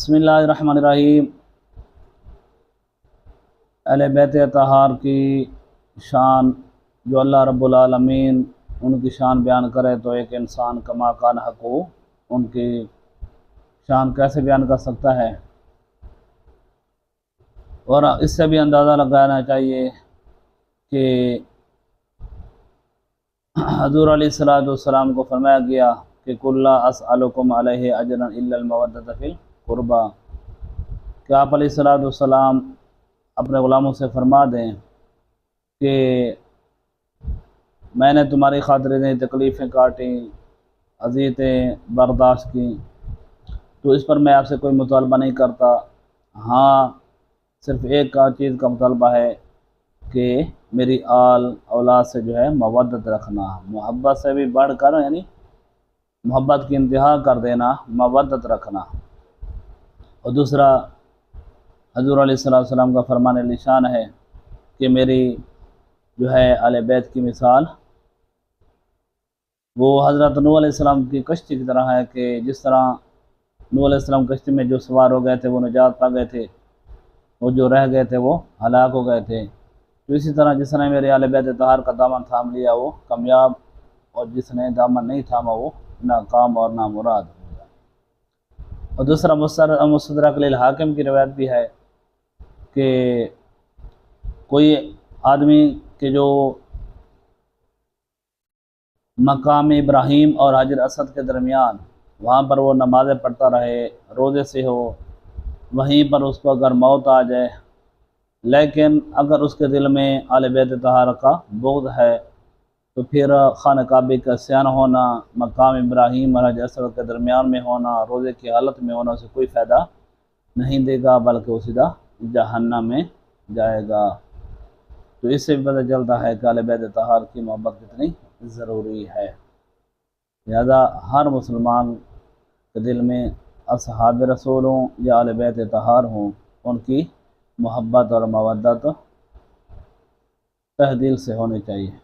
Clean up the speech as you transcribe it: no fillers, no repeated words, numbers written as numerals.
بسم اللہ الرحمن الرحیم۔ اہل بیت اطہار کی شان جو اللہ رب العالمین ان کی شان بیان کرے تو ایک انسان کما کان حق ان کی شان کیسے بیان کر سکتا ہے؟ اور اس سے بھی اندازہ لگانا چاہیے کہ حضور علیہ الصلوۃ والسلام کو فرمایا گیا کہ قل لا اسألکم علیہ اجرا الا المودۃ فی القربى، کہ آپ علیہ الصلوۃ والسلام اپنے غلاموں سے فرما دیں کہ میں نے تمہاری خاطر اتنی تکلیفیں کاٹیں، اذیتیں برداشت کی، تو اس پر میں آپ سے کوئی مطالبہ نہیں کرتا۔ ہاں، صرف ایک چیز کا مطالبہ ہے کہ میری آل اولاد سے جو ہے مودت رکھنا، محبت سے بھی بڑھ کر یعنی محبت کی انتہا کر دینا، مودت رکھنا۔ اور دوسرا حضور علیہ السلام کا فرمان نشان ہے کہ میری جو ہے اہل بیت کی مثال وہ حضرت نوح علیہ السلام کی کشتی کی طرح ہے، کہ جس طرح نوح علیہ السلام کشتی میں جو سوار ہو گئے تھے وہ نجات پا گئے تھے، وہ جو رہ گئے تھے وہ ہلاک ہو گئے تھے، تو اسی طرح جس نے میرے اہل بیت طاہر کا دامن تھام لیا وہ کامیاب، اور جس نے دامن نہیں تھاما وہ ناکام اور نامراد ہو گیا۔ اور دوسرا مستدرک للحاکم کی روایت بھی ہے کہ کوئی آدمی کہ جو مقام ابراہیم اور حجر اسود کے درمیان وہاں پر وہ نمازیں پڑھتا رہے، روزے سے ہو، وہیں پر اس کو اگر موت آ جائے، لیکن اگر اس کے دل میں اہل بیت طاہر کا بغض ہے تو پھر خانہ کعبہ کا عصیان ہونا، مقام ابراہیم اور حجر اسود کے درمیان میں ہونا، روزے کی حالت میں ہونا اسے کوئی فائدہ نہیں دے گا، بلکہ وہ سیدھا جہنم میں جائے گا۔ تو اس سے بھی پتہ چلتا ہے کہ اہل بیت طاہر کی محبت کتنی ضروری ہے۔ لہذا ہر مسلمان کے دل میں اصحاب رسول ہوں یا اہل بیت طاہر ہوں، ان کی محبت اور مودت تہ دل سے ہونی چاہیے۔